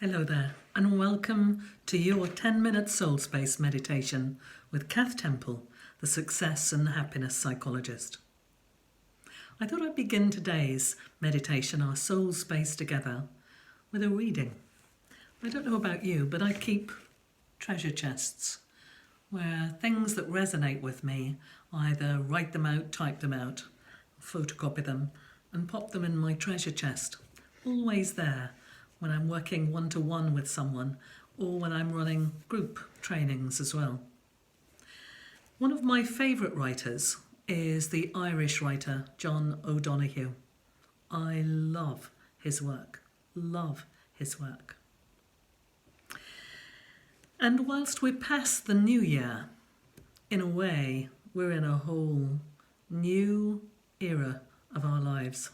Hello there, and welcome to your 10-minute soul space meditation with Kath Temple, the success and happiness psychologist. I thought I'd begin today's meditation, our soul space together, with a reading. I don't know about you, but I keep treasure chests where things that resonate with me, I either write them out, type them out, photocopy them, and pop them in my treasure chest. Always there when I'm working one-to-one with someone or when I'm running group trainings as well. One of my favourite writers is the Irish writer John O'Donoghue. I love his work. And whilst we're past the new year, in a way, we're in a whole new era of our lives.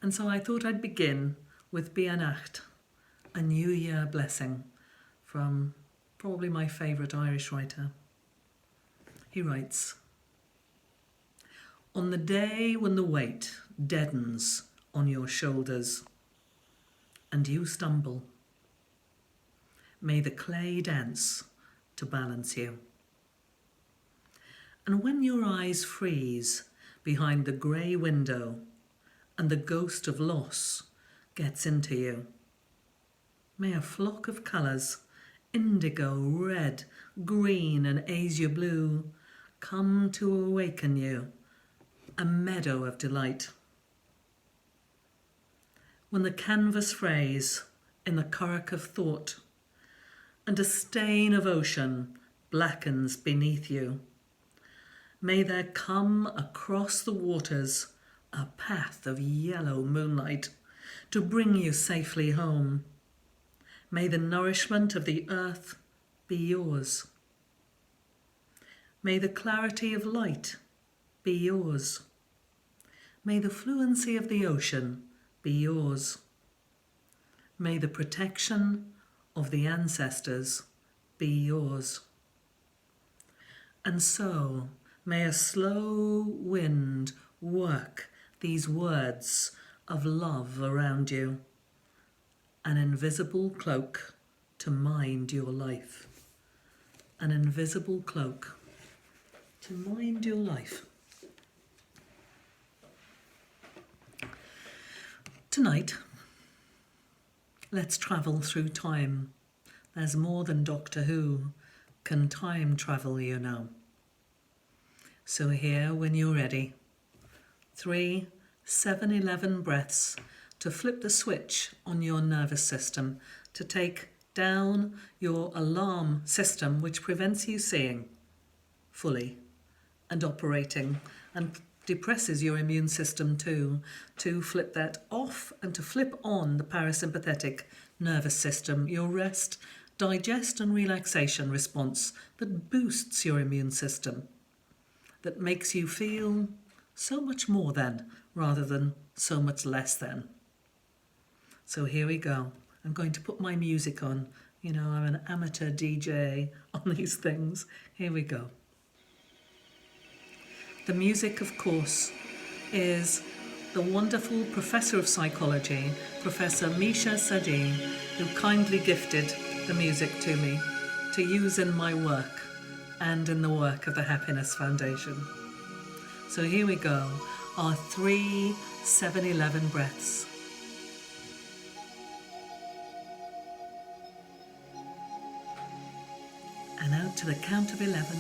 And so I thought I'd begin with Beannacht, a New Year blessing from probably my favourite Irish writer. He writes, "On the day when the weight deadens on your shoulders and you stumble, may the clay dance to balance you. And when your eyes freeze behind the grey window and the ghost of loss gets into you, may a flock of colours, indigo, red, green and azure blue, come to awaken you, a meadow of delight. When the canvas frays in the currach of thought and a stain of ocean blackens beneath you, may there come across the waters a path of yellow moonlight to bring you safely home. May the nourishment of the earth be yours. May the clarity of light be yours. May the fluency of the ocean be yours. May the protection of the ancestors be yours. And so may a slow wind work these words of love around you, an invisible cloak to mind your life. An invisible cloak to mind your life." Tonight, let's travel through time. There's more than Doctor Who can time travel, you know. So here, when you're ready, 3 7-11 breaths to flip the switch on your nervous system, to take down your alarm system, which prevents you seeing fully and operating and depresses your immune system too, to flip that off and to flip on the parasympathetic nervous system, your rest, digest and relaxation response that boosts your immune system, that makes you feel so much more than rather than so much less than. So here we go. I'm going to put my music on. You know, I'm an amateur DJ on these things. Here we go. The music, of course, is the wonderful professor of psychology, Professor Misha Sadi, who kindly gifted the music to me to use in my work and in the work of the Happiness Foundation. So here we go, our 3 7-11 breaths. And out to the count of 11.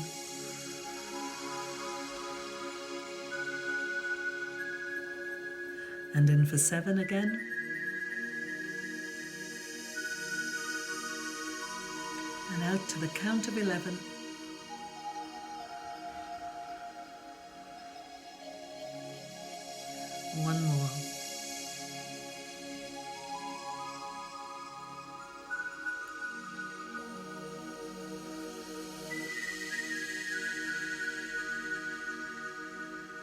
And in for 7 again. And out to the count of 11. One more.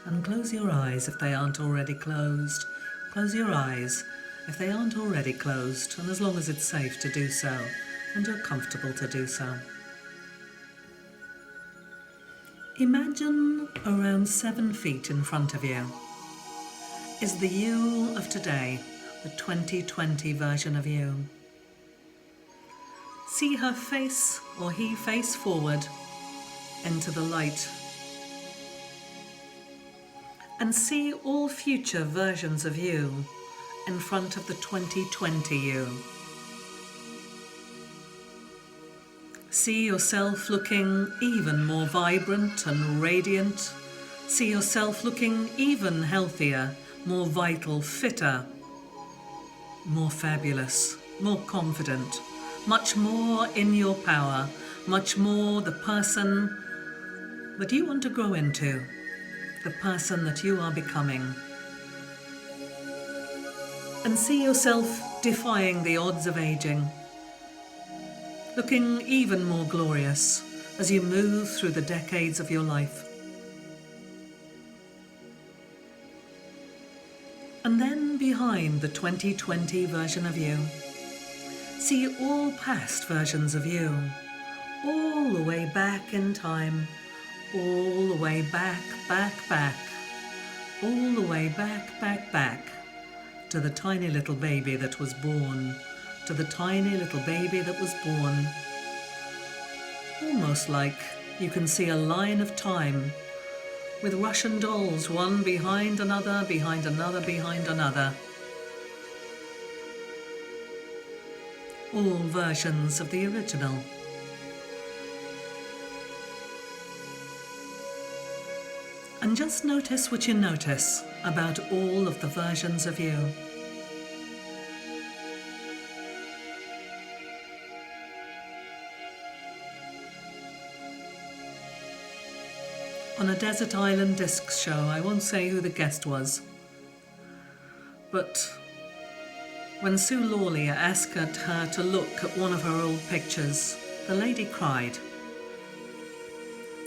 And close your eyes if they aren't already closed. Close your eyes if they aren't already closed, and as long as it's safe to do so, and you're comfortable to do so. Imagine around 7 feet in front of you is the you of today, the 2020 version of you. See her face or he face forward into the light. And see all future versions of you in front of the 2020 you. See yourself looking even more vibrant and radiant. See yourself looking even healthier, more vital, fitter, more fabulous, more confident, much more in your power, much more the person that you want to grow into, the person that you are becoming. And see yourself defying the odds of aging, looking even more glorious as you move through the decades of your life. And then behind the 2020 version of you, see all past versions of you, all the way back in time, all the way back, all the way back, to the tiny little baby that was born, to the tiny little baby that was born. Almost like you can see a line of time with Russian dolls, one behind another, behind another, behind another. All versions of the original. And just notice what you notice about all of the versions of you. On a desert island disc show, I won't say who the guest was, but when Sue Lawley asked her to look at one of her old pictures, the lady cried.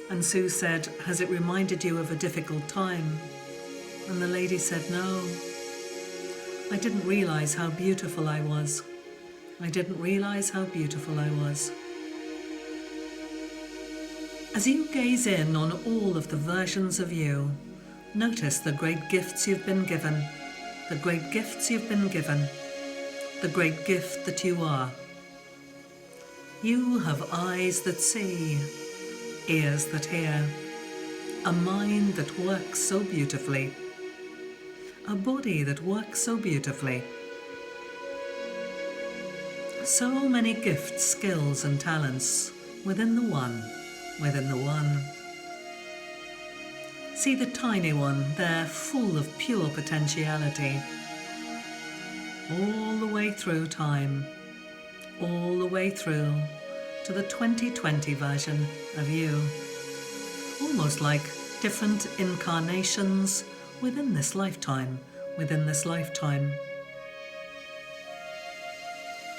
And Sue said, "Has it reminded you of a difficult time?" And the lady said, "No. I didn't realize how beautiful I was. I didn't realize how beautiful I was." As you gaze in on all of the versions of you, notice the great gifts you've been given, the great gifts you've been given, the great gift that you are. You have eyes that see, ears that hear, a mind that works so beautifully, a body that works so beautifully. So many gifts, skills and talents within the one. Within the one. See the tiny one there, full of pure potentiality, all the way through time, all the way through to the 2020 version of you, almost like different incarnations within this lifetime, within this lifetime.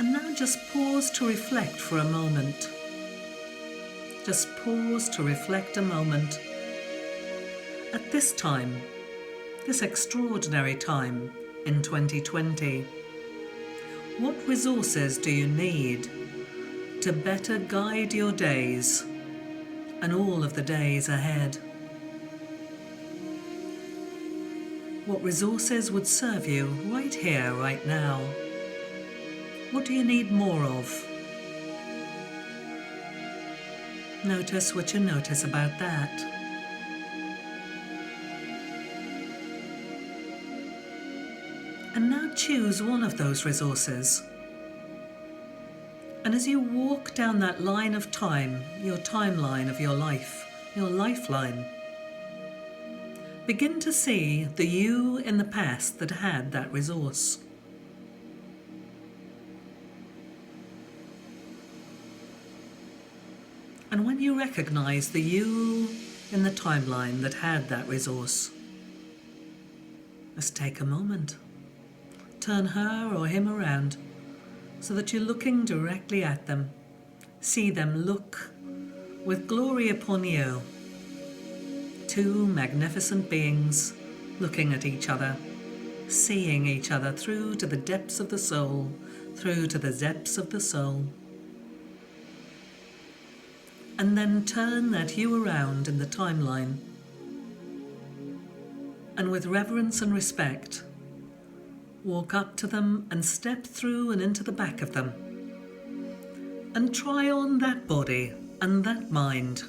And now just pause to reflect for a moment. Just pause to reflect a moment. At this time, this extraordinary time in 2020, what resources do you need to better guide your days and all of the days ahead? What resources would serve you right here, right now? What do you need more of? Notice what you notice about that. And now choose one of those resources. And as you walk down that line of time, your timeline of your life, your lifeline, begin to see the you in the past that had that resource. And when you recognize the you in the timeline that had that resource, just take a moment. Turn her or him around so that you're looking directly at them. See them look with glory upon you. Two magnificent beings looking at each other, seeing each other through to the depths of the soul, through to the depths of the soul. And then turn that you around in the timeline, and with reverence and respect, walk up to them and step through and into the back of them. and try on that body and that mind,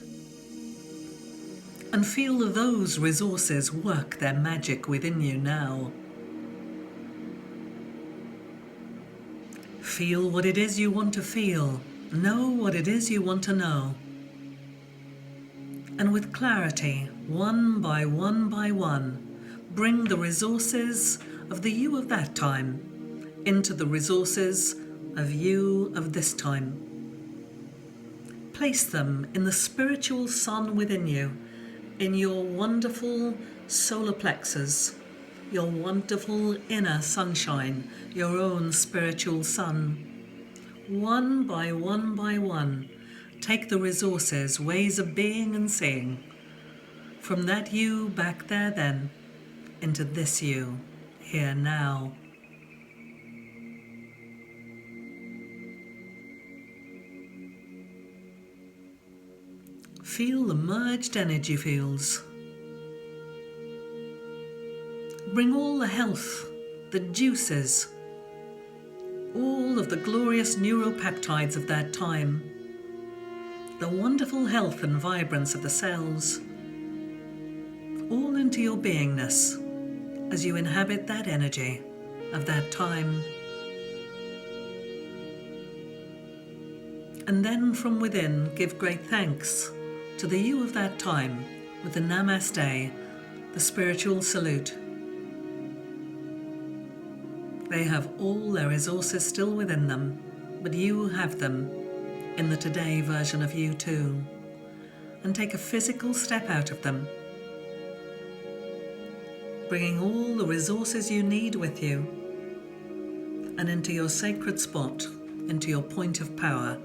and feel those resources work their magic within you now. Feel what it is you want to feel. Know what it is you want to know. And with clarity, one by one, bring the resources of the you of that time into the resources of you of this time. Place them in the spiritual sun within you, in your wonderful solar plexus, your wonderful inner sunshine, your own spiritual sun. One by one, take the resources, ways of being and seeing, from that you back there then, into this you, here now. Feel the merged energy fields. Bring all the health, the juices, all of the glorious neuropeptides of that time, the wonderful health and vibrance of the cells, all into your beingness as you inhabit that energy of that time. And then from within, give great thanks to the you of that time with the Namaste, the spiritual salute. They have all their resources still within them, but you have them in the today version of you too. And take a physical step out of them, bringing all the resources you need with you and into your sacred spot, into your point of power,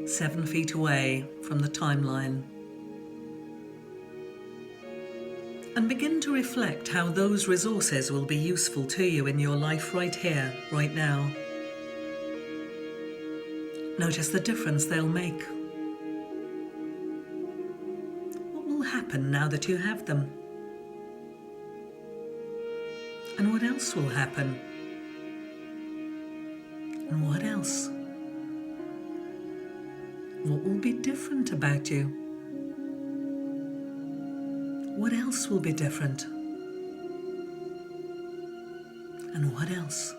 7 feet away from the timeline. And begin to reflect how those resources will be useful to you in your life right here, right now. Notice the difference they'll make. What will happen now that you have them? And what else will happen? And what else? What will be different about you? What else will be different? And what else?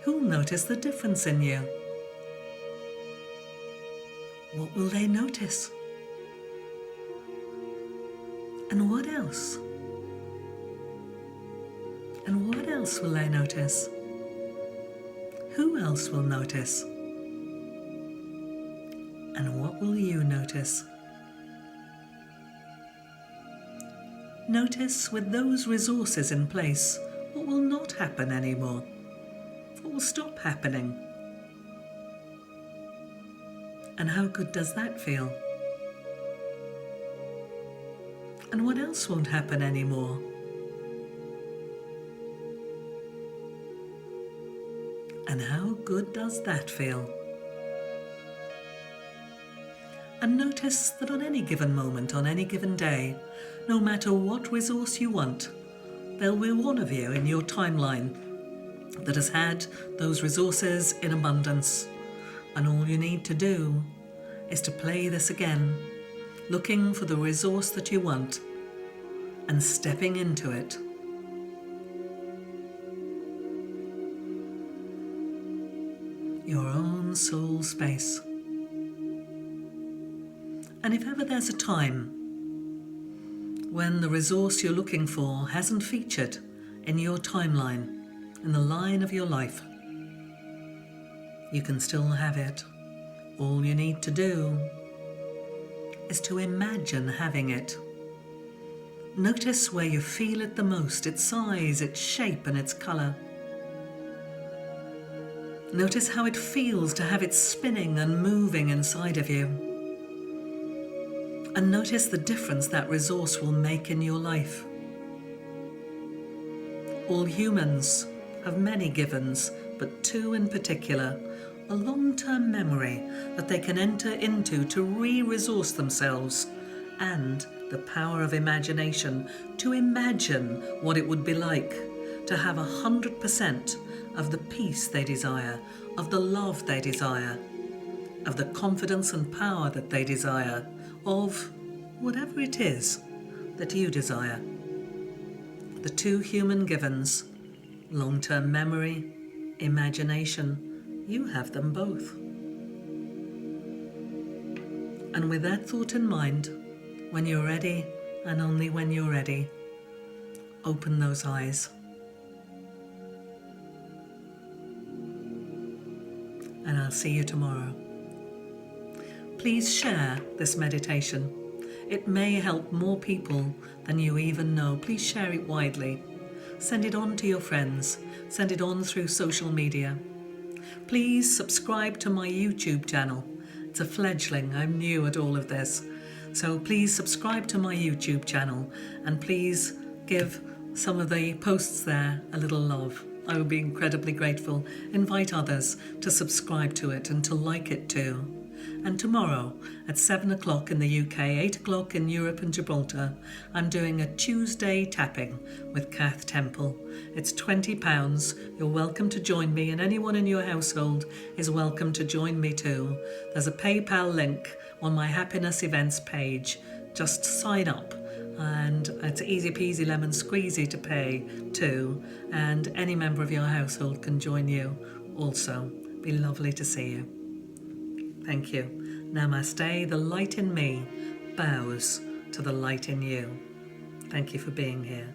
Who'll notice the difference in you? What will they notice? And what else? And what else will they notice? Who else will notice? And what will you notice? Notice with those resources in place, what will not happen anymore? What will stop happening? And how good does that feel? And what else won't happen anymore? And how good does that feel? And notice that on any given moment, on any given day, no matter what resource you want, there'll be one of you in your timeline that has had those resources in abundance. And all you need to do is to play this again, looking for the resource that you want and stepping into it. Your own soul space. And if ever there's a time when the resource you're looking for hasn't featured in your timeline, in the line of your life, you can still have it. All you need to do is to imagine having it. Notice where you feel it the most, its size, its shape and its colour. Notice how it feels to have it spinning and moving inside of you. And notice the difference that resource will make in your life. All humans have many givens, but 2 in particular, a long-term memory that they can enter into to re-resource themselves, and the power of imagination to imagine what it would be like to have 100% of the peace they desire, of the love they desire, of the confidence and power that they desire, of whatever it is that you desire. The two human givens, long-term memory, imagination, you have them both. And with that thought in mind, when you're ready, and only when you're ready, open those eyes. And I'll see you tomorrow. Please share this meditation. It may help more people than you even know. Please share it widely. Send it on to your friends. Send it on through social media. Please subscribe to my YouTube channel. It's a fledgling. I'm new at all of this. So please subscribe to my YouTube channel and please give some of the posts there a little love. I would be incredibly grateful. Invite others to subscribe to it and to like it too. And tomorrow at 7 o'clock in the UK, 8 o'clock in Europe and Gibraltar, I'm doing a Tuesday tapping with Kath Temple. It's £20. You're welcome to join me, and anyone in your household is welcome to join me too. There's a PayPal link on my Happiness Events page. Just sign up, and it's easy peasy lemon squeezy to pay too, and any member of your household can join you also. Be lovely to see you. Thank you. Namaste. The light in me bows to the light in you. Thank you for being here.